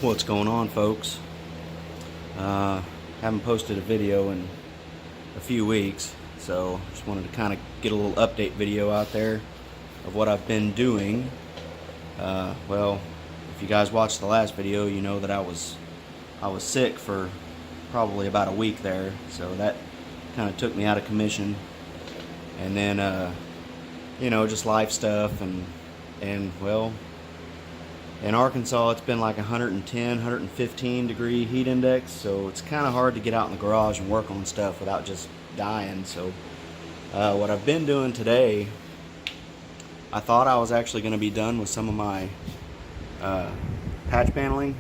What's going on, folks? Haven't posted a video in a few weeks, so just wanted to kind of get a little update video out there of what I've been doing. Well, if you guys watched the last video, you know that I was sick for probably about a week there, so that kind of took me out of commission. And then just life stuff, and well, in Arkansas it's been like 110, 115 degree heat index, so it's kind of hard to get out in the garage and work on stuff without just dying. So what I've been doing today, I thought I was actually going to be done with some of my patch paneling,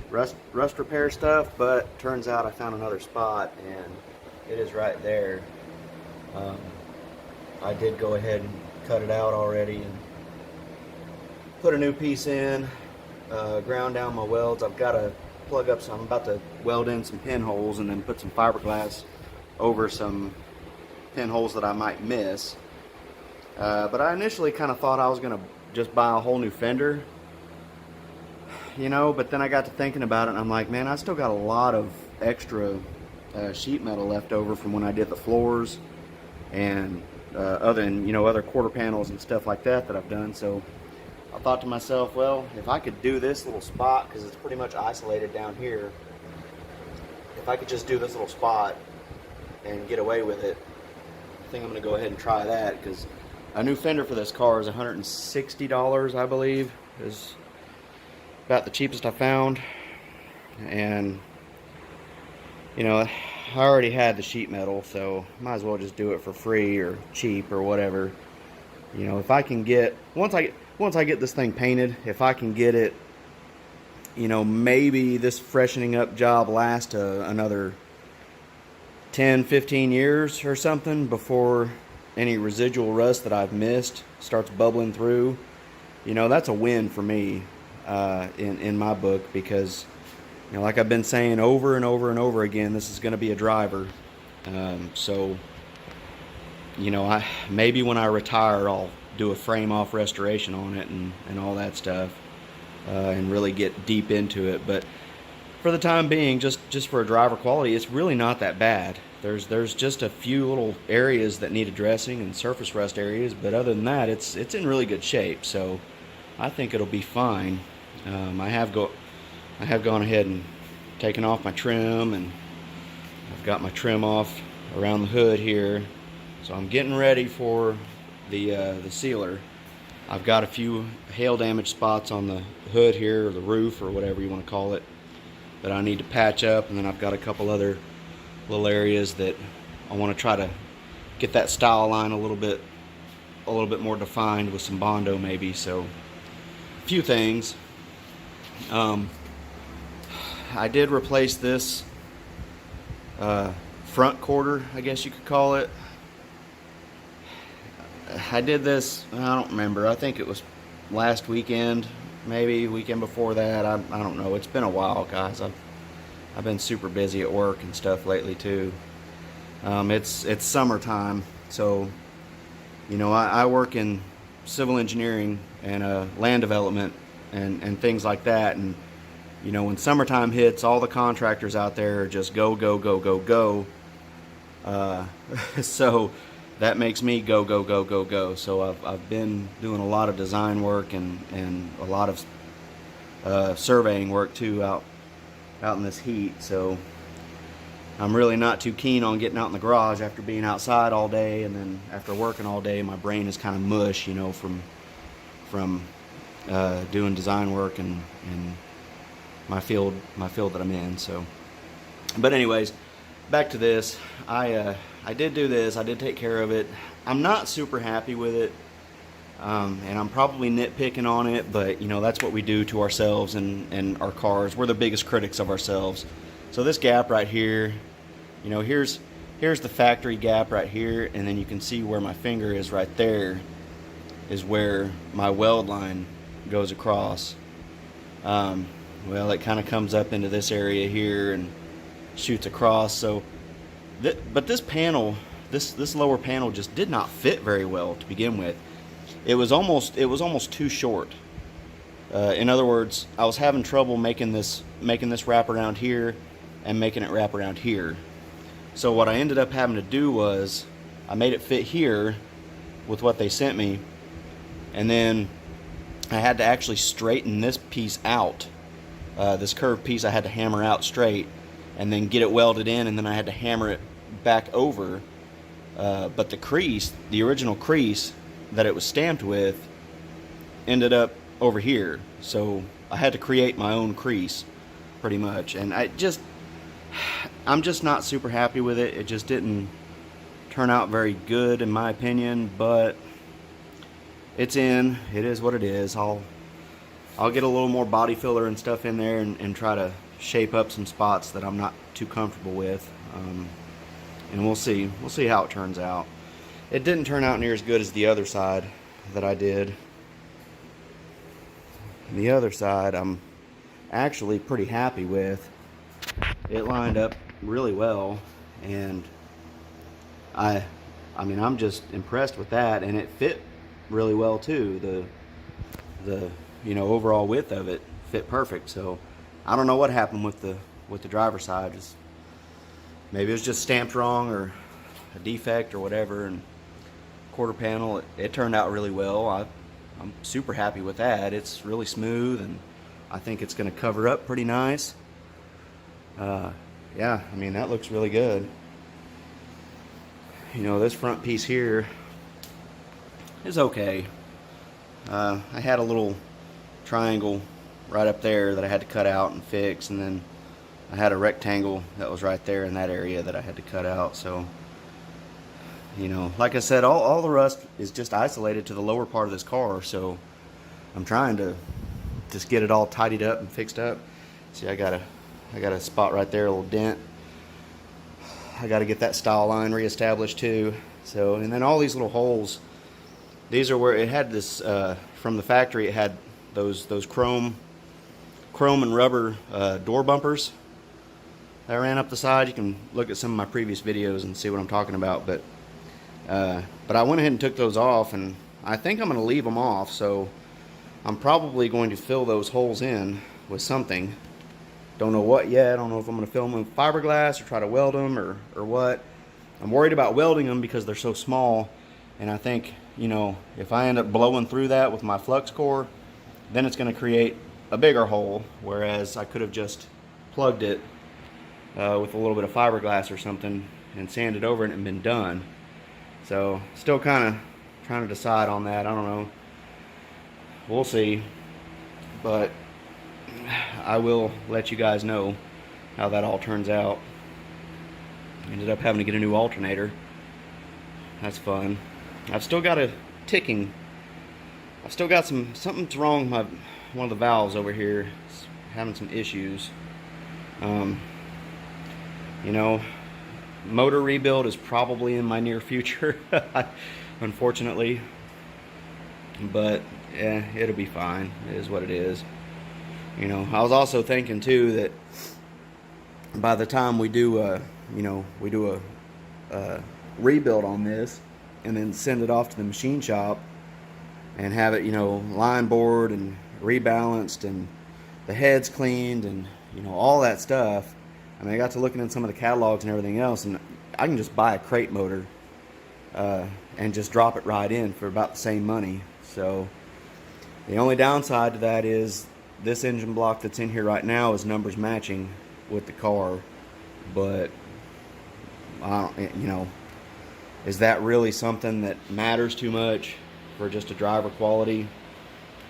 rust repair stuff, but turns out I found another spot, and it is right there. I did go ahead and cut it out already and put a new piece in, ground down my welds. I've got to plug up some, I'm about to weld in some pinholes and then put some fiberglass over some pinholes that I might miss. But I initially kind of thought I was going to just buy a whole new fender, but then I got to thinking about it, and I'm like, man, I still got a lot of extra sheet metal left over from when I did the floors and other quarter panels and stuff like that I've done. So I thought to myself, well, if I could do this little spot, because it's pretty much isolated down here, if I could just do this little spot and get away with it, I think I'm going to go ahead and try that, because a new fender for this car is $160, I believe, is about the cheapest I found. And I already had the sheet metal, so might as well just do it for free or cheap or whatever. If I can get, once I get this thing painted, if I can get it, maybe this freshening up job lasts another 10, 15 years or something before any residual rust that I've missed starts bubbling through. That's a win for me in my book, because like I've been saying over and over and over again, this is going to be a driver. So maybe when I retire, I'll do a frame off restoration on it and all that stuff, and really get deep into it. But for the time being, just for a driver quality, it's really not that bad. There's just a few little areas that need addressing, and surface rust areas, but other than that, it's in really good shape. So I think it'll be fine. I have gone ahead and taken off my trim, and I've got my trim off around the hood here, so I'm getting ready for the sealer. I've got a few hail damage spots on the hood here, or the roof, or whatever you want to call it, that I need to patch up, and then I've got a couple other little areas that I want to try to get that style line a little bit more defined with some Bondo maybe. So a few things. I did replace this front quarter, I guess you could call it. I did this, I don't remember, I think it was last weekend, maybe weekend before that. I don't know. It's been a while, guys. I've been super busy at work and stuff lately too. It's summertime, so I work in civil engineering and land development and things like that. And when summertime hits, all the contractors out there are just go, go, go, go, go. So that makes me go, go, go, go, go. So I've been doing a lot of design work and a lot of surveying work too out in this heat. So I'm really not too keen on getting out in the garage after being outside all day, and then after working all day, my brain is kind of mush, from doing design work and my field that I'm in. So, but anyways, back to this. I did do this. I did take care of it. I'm not super happy with it, and I'm probably nitpicking on it, but that's what we do to ourselves and our cars. We're the biggest critics of ourselves. So this gap right here, here's the factory gap right here, and then you can see where my finger is right there is where my weld line goes across. Well, it kind of comes up into this area here and shoots across. So but this panel, this lower panel just did not fit very well to begin with. It was almost too short. In other words, I was having trouble making this wrap around here and making it wrap around here. So what I ended up having to do was I made it fit here with what they sent me, and then I had to actually straighten this piece out. This curved piece I had to hammer out straight and then get it welded in, and then I had to hammer it back over. But the crease, the original crease that it was stamped with, ended up over here. So I had to create my own crease pretty much, and I'm just not super happy with it. It just didn't turn out very good in my opinion, but it's in. It is what it is. I'll get a little more body filler and stuff in there and try to shape up some spots that I'm not too comfortable with, and we'll see how it turns out. It didn't turn out near as good as the other side that I did. The other side I'm actually pretty happy with. It lined up really well, and I mean, I'm just impressed with that, and it fit really well too. The you know, overall width of it fit perfect. So I don't know what happened with the driver's side. Just maybe it was just stamped wrong or a defect or whatever. And quarter panel, it turned out really well. I'm super happy with that. It's really smooth, and I think it's going to cover up pretty nice. Yeah, I mean, that looks really good. You know, this front piece here is okay. I had a little triangle right up there that I had to cut out and fix, and then I had a rectangle that was right there in that area that I had to cut out. So, you know, like I said, all the rust is just isolated to the lower part of this car, so I'm trying to just get it all tidied up and fixed up. See, I got a spot right there, a little dent. I got to get that style line reestablished too. So, and then all these little holes, these are where it had this from the factory. It had those chrome and rubber door bumpers that ran up the side. You can look at some of my previous videos and see what I'm talking about. But I went ahead and took those off, and I think I'm going to leave them off. So I'm probably going to fill those holes in with something. Don't know what yet. I don't know if I'm going to fill them with fiberglass or try to weld them or what. I'm worried about welding them because they're so small, and I think, you know, if I end up blowing through that with my flux core, then it's going to create a bigger hole, whereas I could have just plugged it with a little bit of fiberglass or something and sanded over it and been done. So still kind of trying to decide on that. I don't know. We'll see. But I will let you guys know how that all turns out. Ended up having to get a new alternator. That's fun. I've still got a ticking. I've still got something's wrong with one of the valves over here. It's having some issues. You know, motor rebuild is probably in my near future, unfortunately. But yeah, it'll be fine. It is what it is. You know, I was also thinking too that by the time we do a rebuild on this and then send it off to the machine shop and have it, you know, line bored and rebalanced and the heads cleaned and, you know, all that stuff. I mean, I got to looking at some of the catalogs and everything else, and I can just buy a crate motor and just drop it right in for about the same money. So the only downside to that is this engine block that's in here right now is numbers matching with the car, but I don't, you know, is that really something that matters too much for just a driver quality?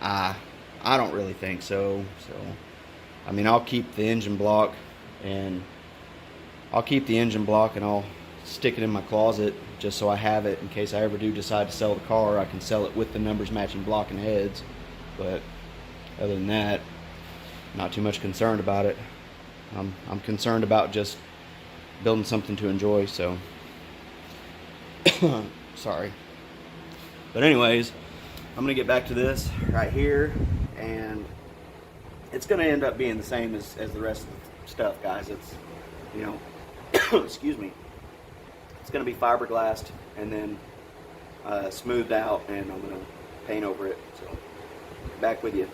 I don't really think so. So I mean, I'll keep the engine block and I'll stick it in my closet just so I have it in case I ever do decide to sell the car. I can sell it with the numbers matching block and heads. But other than that, not too much concerned about it. I'm concerned about just building something to enjoy. So sorry. But anyways, I'm gonna get back to this right here, and it's gonna end up being the same as the rest of the stuff, guys. It's, you know, excuse me. It's gonna be fiberglassed and then smoothed out, and I'm gonna paint over it. So back with you.